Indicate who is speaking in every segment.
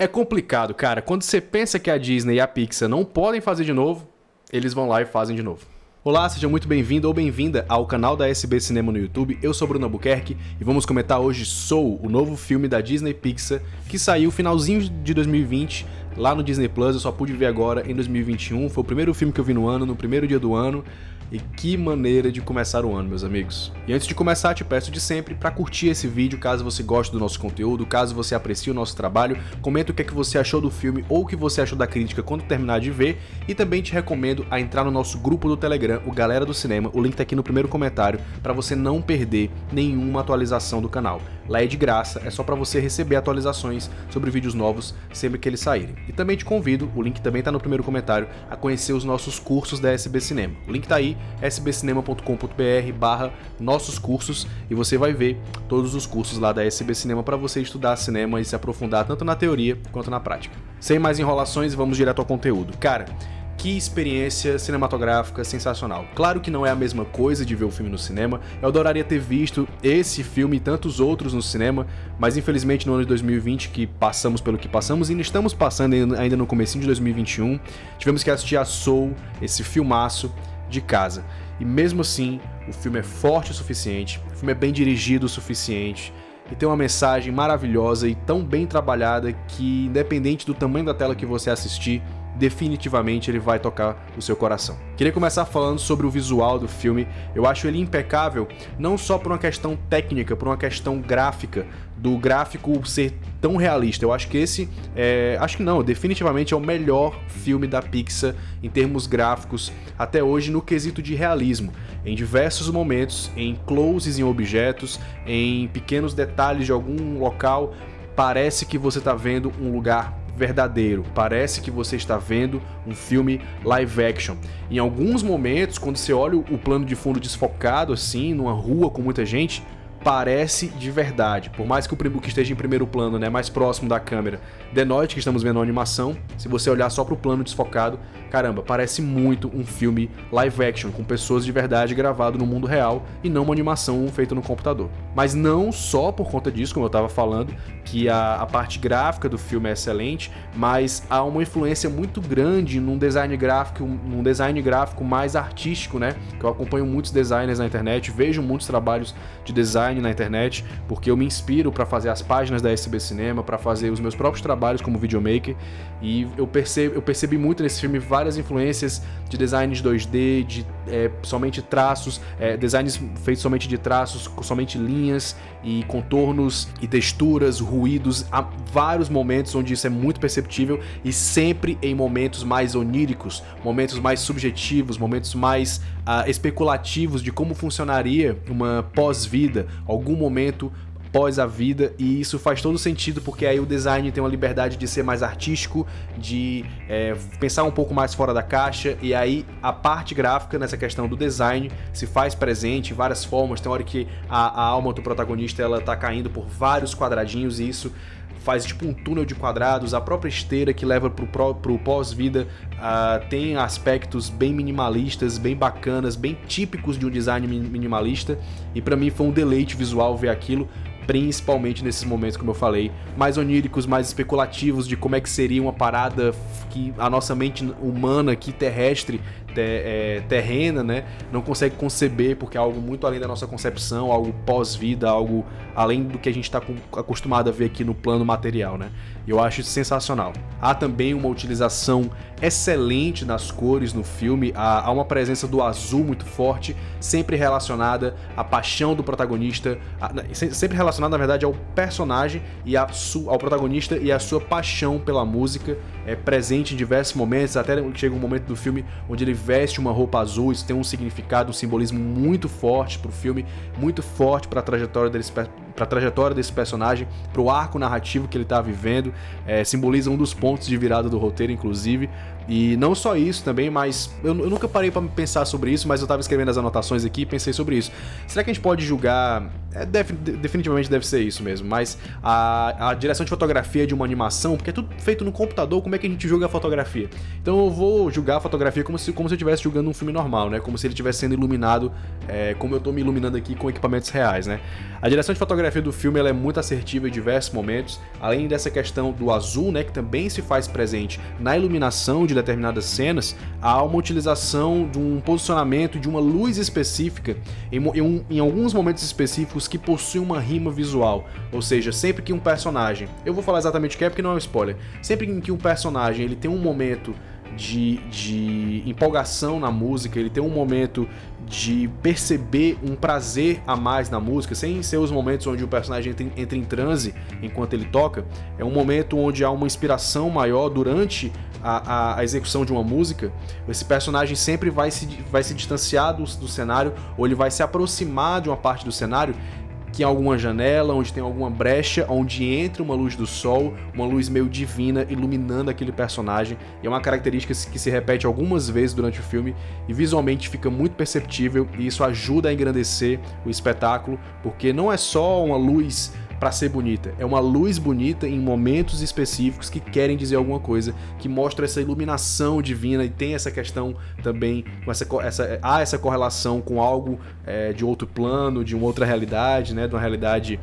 Speaker 1: É complicado, cara. Quando você pensa que a Disney e a Pixar não podem fazer de novo, eles vão lá e fazem de novo. Olá, seja muito bem-vindo ou bem-vinda ao canal da SB Cinema no YouTube. Eu sou Bruno Albuquerque e vamos comentar hoje Soul, o novo filme da Disney Pixar, que saiu finalzinho de 2020, lá no Disney Plus. Eu só pude ver agora em 2021. Foi o primeiro filme que eu vi no ano, no primeiro dia do ano. E que maneira de começar o ano, meus amigos. E antes de começar, te peço de sempre para curtir esse vídeo, caso você goste do nosso conteúdo, caso você aprecie o nosso trabalho, comenta o que é que você achou do filme ou o que você achou da crítica quando terminar de ver, e também te recomendo a entrar no nosso grupo do Telegram, o Galera do Cinema, o link tá aqui no primeiro comentário, para você não perder nenhuma atualização do canal. Lá é de graça, é só para você receber atualizações sobre vídeos novos sempre que eles saírem. E também te convido, o link também tá no primeiro comentário, a conhecer os nossos cursos da SB Cinema. O link tá aí, sbcinema.com.br/nossos cursos, e você vai ver todos os cursos lá da SB Cinema para você estudar cinema e se aprofundar tanto na teoria quanto na prática. Sem mais enrolações, vamos direto ao conteúdo. Cara, que experiência cinematográfica sensacional. Claro que não é a mesma coisa de ver o filme no cinema. Eu adoraria ter visto esse filme e tantos outros no cinema, mas infelizmente no ano de 2020, que passamos pelo que passamos e ainda estamos passando ainda no comecinho de 2021, tivemos que assistir a Soul, esse filmaço, de casa. E mesmo assim, o filme é forte o suficiente, o filme é bem dirigido o suficiente, e tem uma mensagem maravilhosa e tão bem trabalhada que, independente do tamanho da tela que você assistir, definitivamente ele vai tocar o seu coração. Queria começar falando sobre o visual do filme. Eu acho ele impecável, não só por uma questão técnica, por uma questão gráfica, do gráfico ser tão realista. Eu acho que esse, definitivamente é o melhor filme da Pixar em termos gráficos até hoje no quesito de realismo. Em diversos momentos, em closes em objetos, em pequenos detalhes de algum local, parece que você está vendo um lugar verdadeiro, parece que você está vendo um filme live action. Em alguns momentos, quando você olha o plano de fundo desfocado assim, numa rua com muita gente, parece de verdade. Por mais que o que esteja em primeiro plano, né, mais próximo da câmera, denote que estamos vendo uma animação, se você olhar só para o plano desfocado, caramba, parece muito um filme live action, com pessoas de verdade gravado no mundo real e não uma animação feita no computador. Mas não só por conta disso, como eu estava falando, que a parte gráfica do filme é excelente, mas há uma influência muito grande num design gráfico mais artístico, né? Que eu acompanho muitos designers na internet, vejo muitos trabalhos de design na internet, porque eu me inspiro para fazer as páginas da SB Cinema, para fazer os meus próprios trabalhos como videomaker, e eu percebi muito nesse filme várias influências de designs 2D, de somente traços, designs feitos somente de traços, somente linhas e contornos e texturas, ruídos. Há vários momentos onde isso é muito perceptível, e sempre em momentos mais oníricos, momentos mais subjetivos, momentos mais especulativos de como funcionaria uma pós-vida, algum momento pós a vida, e isso faz todo sentido porque aí o design tem uma liberdade de ser mais artístico, de pensar um pouco mais fora da caixa, e aí a parte gráfica nessa questão do design se faz presente em várias formas. Tem hora que a alma do protagonista ela tá caindo por vários quadradinhos, e isso faz tipo um túnel de quadrados. A própria esteira que leva pro pós-vida tem aspectos bem minimalistas, bem bacanas, bem típicos de um design minimalista, e pra mim foi um deleite visual ver aquilo, principalmente nesses momentos, como eu falei, mais oníricos, mais especulativos de como é que seria uma parada que a nossa mente humana aqui, terrestre, terrena, né, não consegue conceber, porque é algo muito além da nossa concepção, algo pós-vida, algo além do que a gente está acostumado a ver aqui no plano material, né? E eu acho isso sensacional. Há também uma utilização excelente nas cores no filme, há uma presença do azul muito forte, sempre relacionada à paixão do protagonista, sempre relacionada, na verdade, ao personagem e ao protagonista, e a sua paixão pela música é presente em diversos momentos, até chega um momento do filme onde ele veste uma roupa azul. Isso tem um significado, um simbolismo muito forte pro filme, muito forte para a trajetória desse personagem, pro arco narrativo que ele tá vivendo, simboliza um dos pontos de virada do roteiro, inclusive. E não só isso também, mas eu nunca parei para pensar sobre isso, mas eu tava escrevendo as anotações aqui e pensei sobre isso. Será que a gente pode julgar... definitivamente deve ser isso mesmo, mas a direção de fotografia de uma animação, porque é tudo feito no computador, como é que a gente julga a fotografia? Então eu vou julgar a fotografia como se eu estivesse julgando um filme normal, né? Como se ele estivesse sendo iluminado, como eu tô me iluminando aqui com equipamentos reais, né? A direção de fotografia fotografia do filme ela é muito assertiva em diversos momentos, além dessa questão do azul, né, que também se faz presente na iluminação de determinadas cenas, há uma utilização de um posicionamento de uma luz específica em alguns momentos específicos que possuem uma rima visual, ou seja, sempre que um personagem, eu vou falar exatamente o que é porque não é um spoiler, sempre que um personagem ele tem um momento de empolgação na música, ele tem um momento de perceber um prazer a mais na música, sem ser os momentos onde o personagem entra em transe enquanto ele toca, é um momento onde há uma inspiração maior durante a execução de uma música, esse personagem sempre vai se distanciar do cenário, ou ele vai se aproximar de uma parte do cenário que é alguma janela, onde tem alguma brecha, onde entra uma luz do sol, uma luz meio divina iluminando aquele personagem. E é uma característica que se repete algumas vezes durante o filme e visualmente fica muito perceptível, e isso ajuda a engrandecer o espetáculo, porque não é só uma luz para ser bonita, é uma luz bonita em momentos específicos que querem dizer alguma coisa, que mostra essa iluminação divina, e tem essa questão também, há essa correlação com algo de outro plano, de uma outra realidade, né, de uma realidade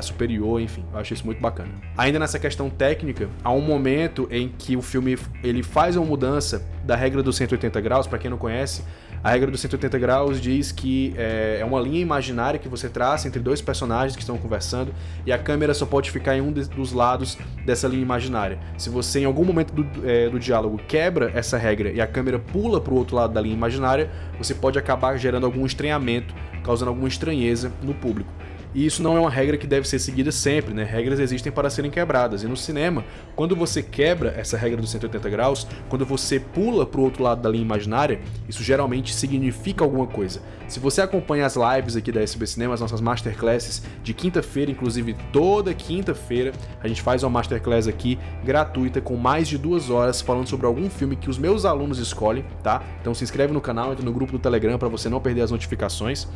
Speaker 1: superior, enfim, eu acho isso muito bacana. Ainda nessa questão técnica, há um momento em que o filme ele faz uma mudança da regra dos 180 graus, para quem não conhece. A regra dos 180 graus diz que é uma linha imaginária que você traça entre dois personagens que estão conversando, e a câmera só pode ficar em um dos lados dessa linha imaginária. Se você em algum momento do diálogo quebra essa regra e a câmera pula para o outro lado da linha imaginária, você pode acabar gerando algum estranhamento, causando alguma estranheza no público. E isso não é uma regra que deve ser seguida sempre, né? Regras existem para serem quebradas. E no cinema, quando você quebra essa regra dos 180 graus, quando você pula para o outro lado da linha imaginária, isso geralmente significa alguma coisa. Se você acompanha as lives aqui da SB Cinema, as nossas masterclasses de quinta-feira, inclusive toda quinta-feira, a gente faz uma masterclass aqui gratuita com mais de 2 horas falando sobre algum filme que os meus alunos escolhem, tá? Então se inscreve no canal, entra no grupo do Telegram para você não perder as notificações.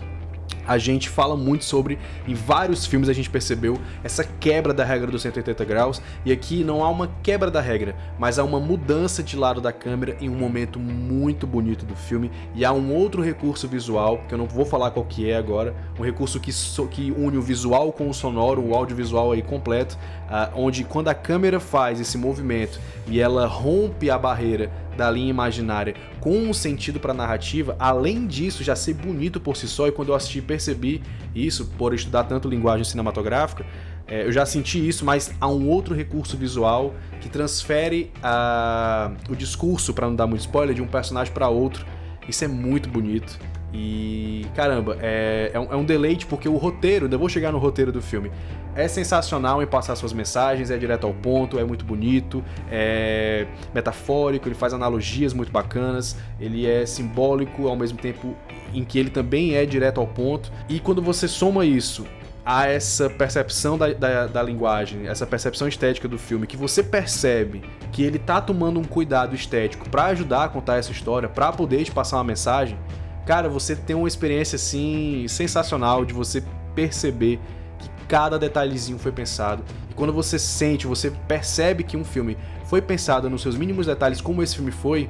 Speaker 1: A gente fala muito sobre, em vários filmes a gente percebeu essa quebra da regra dos 180 graus, e aqui não há uma quebra da regra, mas há uma mudança de lado da câmera em um momento muito bonito do filme, e há um outro recurso visual, que eu não vou falar qual que é agora, um recurso que une o visual com o sonoro, o audiovisual aí completo, onde quando a câmera faz esse movimento e ela rompe a barreira da linha imaginária com um sentido para a narrativa, além disso já ser bonito por si só, e quando eu assisti percebi isso, por estudar tanto linguagem cinematográfica, eu já senti isso, mas há um outro recurso visual que transfere o discurso, para não dar muito spoiler, de um personagem para outro. Isso é muito bonito. E caramba, é um deleite, porque o roteiro, ainda vou chegar no roteiro do filme, é sensacional em passar suas mensagens, é direto ao ponto, é muito bonito, é metafórico, ele faz analogias muito bacanas, ele é simbólico ao mesmo tempo em que ele também é direto ao ponto. E quando você soma isso a essa percepção da linguagem, essa percepção estética do filme, que você percebe que ele tá tomando um cuidado estético para ajudar a contar essa história, para poder te passar uma mensagem, cara, você tem uma experiência assim sensacional de você perceber que cada detalhezinho foi pensado. E quando você sente, você percebe que um filme foi pensado nos seus mínimos detalhes, como esse filme foi,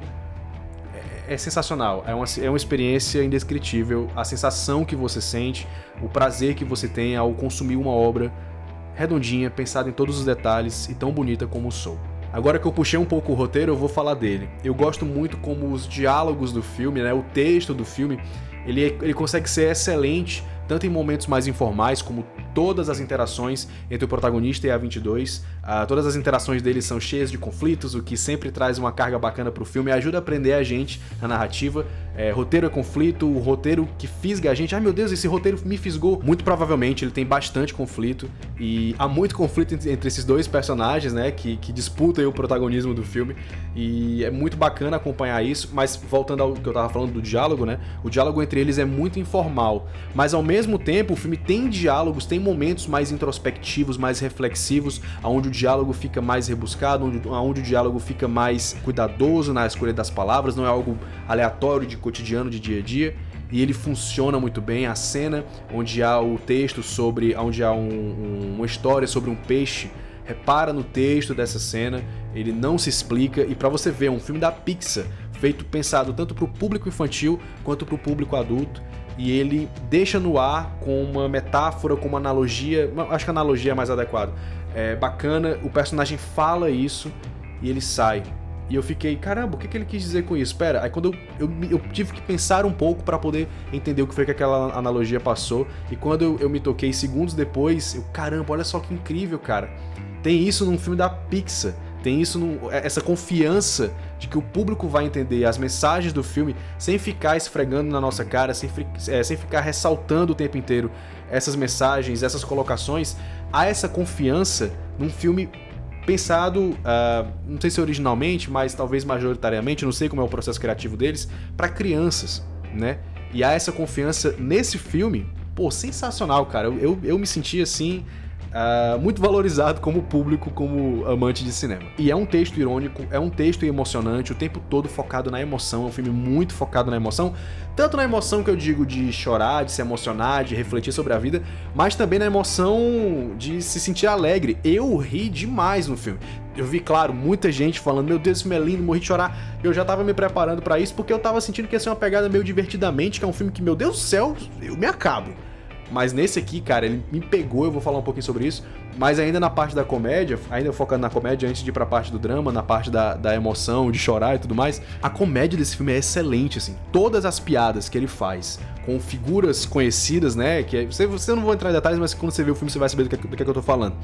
Speaker 1: é sensacional. É uma experiência indescritível. A sensação que você sente, o prazer que você tem ao consumir uma obra redondinha, pensada em todos os detalhes e tão bonita como o Soul. Agora que eu puxei um pouco o roteiro, eu vou falar dele. Eu gosto muito como os diálogos do filme, né, o texto do filme, ele consegue ser excelente, tanto em momentos mais informais, como todas as interações entre o protagonista e a 22. Todas as interações deles são cheias de conflitos, o que sempre traz uma carga bacana pro filme e ajuda a prender a gente na narrativa. Roteiro é conflito, o roteiro que fisga a gente. Ai meu Deus, esse roteiro me fisgou. Muito provavelmente ele tem bastante conflito, e há muito conflito entre esses dois personagens, né, que disputam o protagonismo do filme, e é muito bacana acompanhar isso. Mas voltando ao que eu tava falando do diálogo, né, o diálogo entre eles é muito informal, mas ao mesmo tempo o filme tem diálogos, tem momentos mais introspectivos, mais reflexivos, onde o diálogo fica mais rebuscado, onde o diálogo fica mais cuidadoso na escolha das palavras, não é algo aleatório de cotidiano, de dia a dia, e ele funciona muito bem. A cena onde há o texto onde há uma história sobre um peixe, repara no texto dessa cena, ele não se explica, e pra você ver, é um filme da Pixar, pensado tanto para o público infantil quanto para o público adulto, e ele deixa no ar com uma metáfora, com uma analogia, acho que a analogia é mais adequada. É bacana, o personagem fala isso e ele sai. E eu fiquei, caramba, o que ele quis dizer com isso? Pera, aí quando eu tive que pensar um pouco pra poder entender o que foi que aquela analogia passou. E quando eu me toquei segundos depois, caramba, olha só que incrível, cara. Tem isso num filme da Pixar. Tem isso, essa confiança de que o público vai entender as mensagens do filme sem ficar esfregando na nossa cara, sem ficar ressaltando o tempo inteiro essas mensagens, essas colocações. Há essa confiança num filme pensado, não sei se originalmente, mas talvez majoritariamente, não sei como é o processo criativo deles, para crianças, né? E há essa confiança nesse filme, pô, sensacional, cara. Eu me senti assim, muito valorizado como público, como amante de cinema. E é um texto irônico, é um texto emocionante, o tempo todo focado na emoção, é um filme muito focado na emoção, tanto na emoção que eu digo de chorar, de se emocionar, de refletir sobre a vida, mas também na emoção de se sentir alegre. Eu ri demais no filme. Eu vi, claro, muita gente falando, meu Deus, esse filme é lindo, morri de chorar. Eu já tava me preparando pra isso, porque eu tava sentindo que ia ser uma pegada meio Divertidamente, que é um filme que, meu Deus do céu, eu me acabo. Mas nesse aqui, cara, ele me pegou, eu vou falar um pouquinho sobre isso, mas ainda na parte da comédia, ainda focando na comédia antes de ir pra parte do drama, na parte da emoção, de chorar e tudo mais, a comédia desse filme é excelente, assim. Todas as piadas que ele faz com figuras conhecidas, né, que você não vou entrar em detalhes, mas quando você ver o filme você vai saber do que eu tô falando.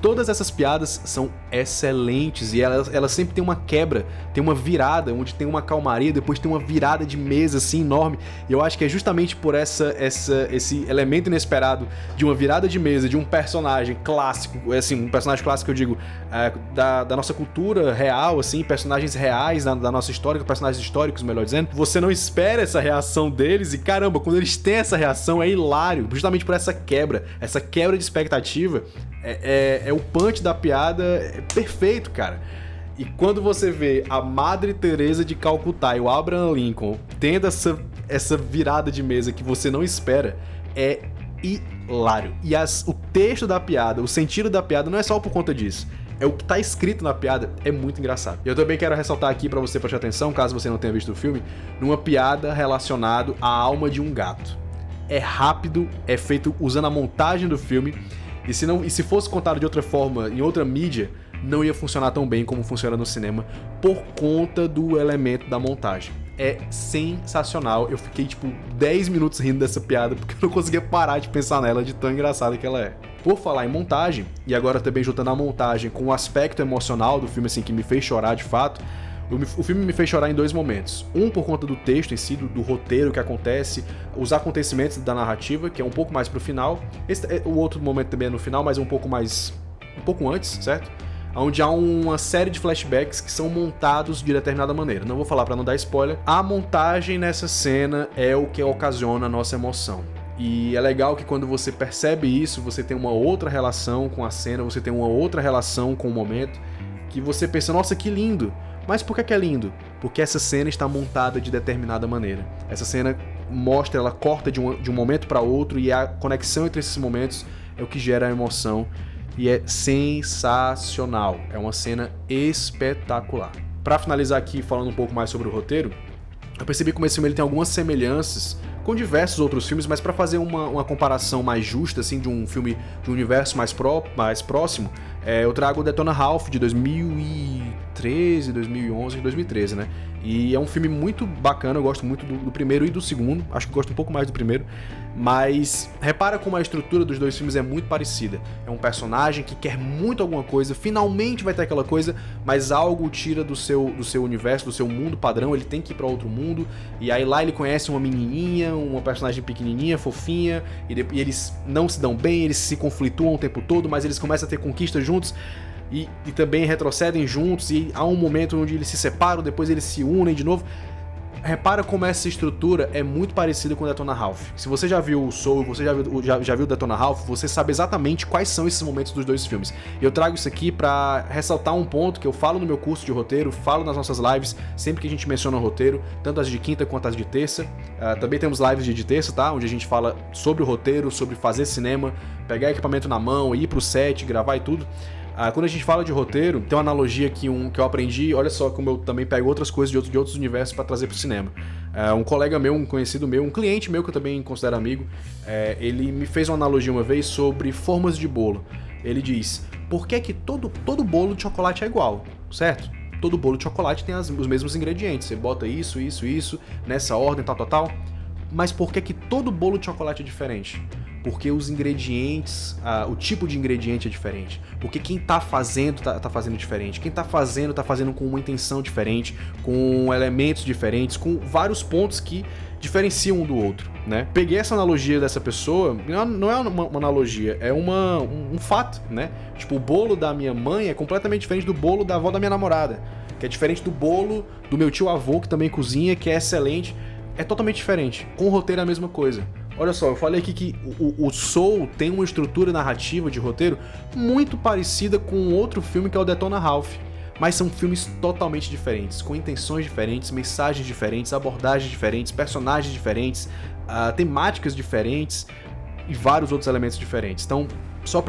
Speaker 1: Todas essas piadas são excelentes e elas sempre tem uma quebra, tem uma virada, onde tem uma calmaria, depois tem uma virada de mesa assim enorme. E eu acho que é justamente por esse elemento inesperado de uma virada de mesa, de um personagem clássico, assim, um personagem clássico que eu digo, da nossa cultura real, assim, personagens reais da nossa história, personagens históricos, melhor dizendo. Você não espera essa reação deles e caramba, quando eles têm essa reação é hilário, justamente por essa quebra de expectativa. É o punch da piada, é perfeito, cara. E quando você vê a Madre Teresa de Calcutá e o Abraham Lincoln tendo essa virada de mesa que você não espera, é hilário. E o texto da piada, o sentido da piada não é só por conta disso. É o que tá escrito na piada, é muito engraçado. Eu também quero ressaltar aqui pra você prestar atenção, caso você não tenha visto o filme, numa piada relacionada à alma de um gato. É rápido, é feito usando a montagem do filme. E se fosse contado de outra forma, em outra mídia, não ia funcionar tão bem como funciona no cinema, por conta do elemento da montagem. É sensacional. Eu fiquei, 10 minutos rindo dessa piada, porque eu não conseguia parar de pensar nela, de tão engraçada que ela é. Por falar em montagem, e agora também juntando a montagem com o aspecto emocional do filme, assim, que me fez chorar de fato, o filme me fez chorar em dois momentos. Um por conta do texto em si, do roteiro que acontece, os acontecimentos da narrativa, que é um pouco mais pro final. O outro momento também é no final, mas um pouco antes, certo? Onde há uma série de flashbacks que são montados de determinada maneira. Não vou falar pra não dar spoiler. A montagem nessa cena é o que ocasiona a nossa emoção. E é legal que quando você percebe isso, você tem uma outra relação com a cena, você tem uma outra relação com o momento, que você pensa, nossa, que lindo! Mas por que é lindo? Porque essa cena está montada de determinada maneira. Essa cena mostra, ela corta de um momento para outro e a conexão entre esses momentos é o que gera a emoção e é sensacional. É uma cena espetacular. Para finalizar aqui falando um pouco mais sobre o roteiro, eu percebi como esse filme ele tem algumas semelhanças com diversos outros filmes, mas para fazer uma comparação mais justa, assim, de um filme de um universo mais próximo, eu trago o Detona Ralph de 2013, 2011, 2013, né? E é um filme muito bacana, eu gosto muito do primeiro e do segundo, acho que gosto um pouco mais do primeiro, mas repara como a estrutura dos dois filmes é muito parecida. É um personagem que quer muito alguma coisa, finalmente vai ter aquela coisa, mas algo tira do seu universo, do seu mundo padrão, ele tem que ir pra outro mundo, e aí lá ele conhece uma menininha, uma personagem pequenininha, fofinha, e eles não se dão bem, eles se conflituam o tempo todo, mas eles começam a ter conquistas juntos, e também retrocedem juntos, e há um momento onde eles se separam, depois eles se unem de novo. Repara como essa estrutura é muito parecida com o Detona Ralph. Se você já viu o Soul, você já viu o Detona Ralph, você sabe exatamente quais são esses momentos dos dois filmes. E eu trago isso aqui pra ressaltar um ponto que eu falo no meu curso de roteiro, falo nas nossas lives, sempre que a gente menciona o roteiro, tanto as de quinta quanto as de terça. Também temos lives de terça, tá? Onde a gente fala sobre o roteiro, sobre fazer cinema, pegar equipamento na mão, ir pro set, gravar e tudo. Quando a gente fala de roteiro, tem uma analogia que eu aprendi, olha só como eu também pego outras coisas de outros universos para trazer pro cinema. Um colega meu, um conhecido meu, um cliente meu que eu também considero amigo, ele me fez uma analogia uma vez sobre formas de bolo. Ele diz, por que todo bolo de chocolate é igual, certo? Todo bolo de chocolate tem os mesmos ingredientes, você bota isso, nessa ordem, tal. Mas por que todo bolo de chocolate é diferente? Porque os ingredientes, o tipo de ingrediente é diferente. Porque quem tá fazendo, tá fazendo diferente. Quem tá fazendo com uma intenção diferente, com elementos diferentes, com vários pontos que diferenciam um do outro, né? Peguei essa analogia dessa pessoa, não é uma analogia, é um fato, né? Tipo, o bolo da minha mãe é completamente diferente do bolo da avó da minha namorada, que é diferente do bolo do meu tio avô, que também cozinha, que é excelente. É totalmente diferente. Com o roteiro é a mesma coisa. Olha só, eu falei aqui que o Soul tem uma estrutura narrativa de roteiro muito parecida com outro filme que é o Detona Ralph. Mas são filmes totalmente diferentes, com intenções diferentes, mensagens diferentes, abordagens diferentes, personagens diferentes, temáticas diferentes e vários outros elementos diferentes. Então,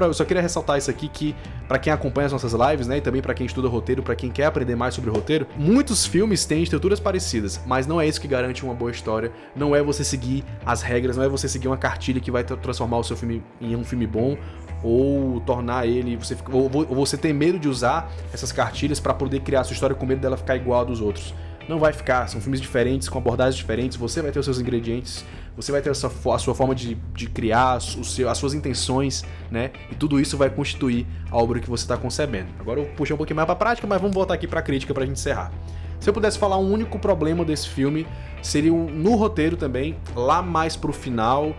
Speaker 1: eu só queria ressaltar isso aqui, que pra quem acompanha as nossas lives, né, e também pra quem estuda roteiro, pra quem quer aprender mais sobre roteiro, muitos filmes têm estruturas parecidas, mas não é isso que garante uma boa história, não é você seguir as regras, não é você seguir uma cartilha que vai transformar o seu filme em um filme bom, ou tornar ele, ou você ter medo de usar essas cartilhas pra poder criar a sua história com medo dela ficar igual a dos outros. Não vai ficar, são filmes diferentes, com abordagens diferentes, você vai ter os seus ingredientes, você vai ter a sua forma de criar, as suas intenções, né? E tudo isso vai constituir a obra que você está concebendo. Agora eu puxei um pouquinho mais pra prática, mas vamos voltar aqui pra crítica pra gente encerrar. Se eu pudesse falar um único problema desse filme, seria no roteiro também, lá mais pro final,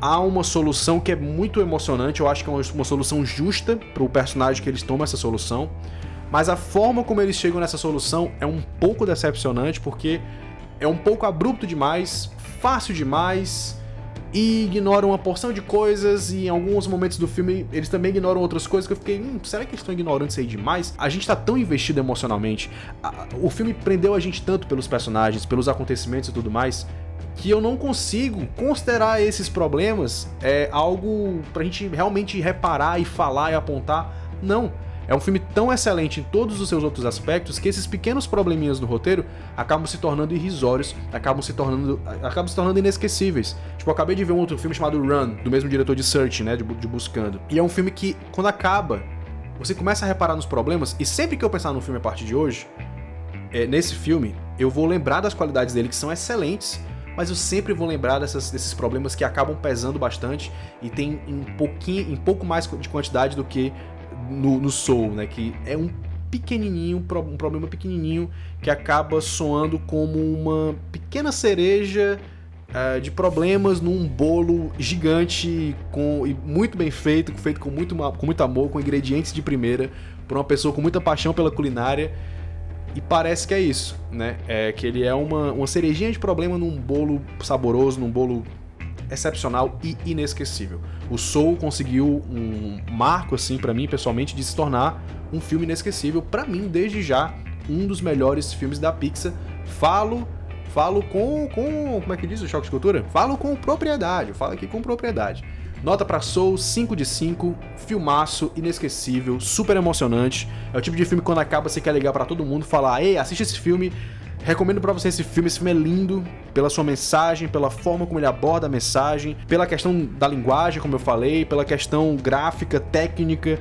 Speaker 1: há uma solução que é muito emocionante, eu acho que é uma solução justa pro personagem que eles tomam essa solução, mas a forma como eles chegam nessa solução é um pouco decepcionante, porque é um pouco abrupto demais, fácil demais, e ignoram uma porção de coisas, e em alguns momentos do filme eles também ignoram outras coisas que eu fiquei, será que eles estão ignorando isso aí demais? A gente tá tão investido emocionalmente, o filme prendeu a gente tanto pelos personagens, pelos acontecimentos e tudo mais, que eu não consigo considerar esses problemas algo pra gente realmente reparar e falar e apontar. Não. É um filme tão excelente em todos os seus outros aspectos que esses pequenos probleminhas no roteiro acabam se tornando irrisórios, acabam se tornando inesquecíveis. Tipo, eu acabei de ver um outro filme chamado Run, do mesmo diretor de Searching, né, de Buscando. E é um filme que, quando acaba, você começa a reparar nos problemas, e sempre que eu pensar no filme a partir de hoje, nesse filme, eu vou lembrar das qualidades dele, que são excelentes, mas eu sempre vou lembrar desses problemas que acabam pesando bastante e tem um pouco mais de quantidade do que no Soul, né, que é um problema pequenininho que acaba soando como uma pequena cereja de problemas num bolo gigante e muito bem feito com muito amor, com ingredientes de primeira, por uma pessoa com muita paixão pela culinária, e parece que é isso, né, que ele é uma cerejinha de problema num bolo saboroso, num bolo excepcional e inesquecível. O Soul conseguiu um marco, assim, pra mim, pessoalmente, de se tornar um filme inesquecível. Pra mim, desde já, um dos melhores filmes da Pixar. Falo com como é que diz o Choque de Cultura? Falo com propriedade, eu falo aqui com propriedade. Nota pra Soul, 5 de 5, filmaço, inesquecível, super emocionante. É o tipo de filme que quando acaba você quer ligar pra todo mundo e falar, ei, assiste esse filme. Recomendo pra você esse filme é lindo pela sua mensagem, pela forma como ele aborda a mensagem, pela questão da linguagem, como eu falei, pela questão gráfica, técnica.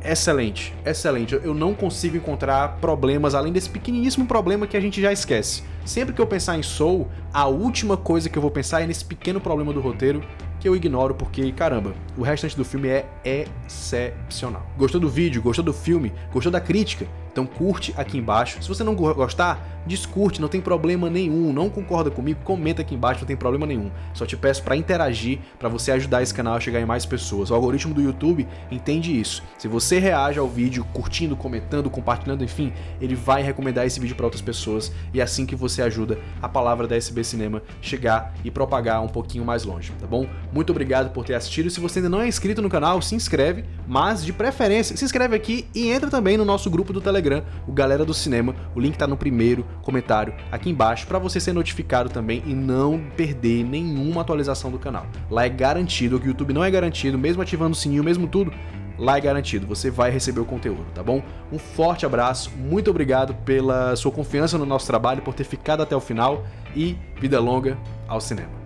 Speaker 1: Excelente, excelente. Eu não consigo encontrar problemas além desse pequeniníssimo problema que a gente já esquece. Sempre que eu pensar em Soul, a última coisa que eu vou pensar é nesse pequeno problema do roteiro, que eu ignoro porque, caramba, o restante do filme é excepcional. Gostou do vídeo? Gostou do filme? Gostou da crítica? Então curte aqui embaixo. Se você não gostar, descurte, não tem problema nenhum. Não concorda comigo? Comenta aqui embaixo, não tem problema nenhum. Só te peço para interagir, para você ajudar esse canal a chegar em mais pessoas. O algoritmo do YouTube entende isso. Se você reage ao vídeo, curtindo, comentando, compartilhando, enfim, ele vai recomendar esse vídeo para outras pessoas, e é assim que você ajuda a palavra da SB Cinema chegar e propagar um pouquinho mais longe, tá bom? Muito obrigado por ter assistido. Se você ainda não é inscrito no canal, se inscreve, mas de preferência, se inscreve aqui e entra também no nosso grupo do Telegram, o Galera do Cinema. O link tá no primeiro comentário aqui embaixo para você ser notificado também e não perder nenhuma atualização do canal. Lá é garantido, o YouTube não é garantido, mesmo ativando o sininho, mesmo tudo, lá é garantido, você vai receber o conteúdo, tá bom? Um forte abraço, muito obrigado pela sua confiança no nosso trabalho, por ter ficado até o final e vida longa ao cinema.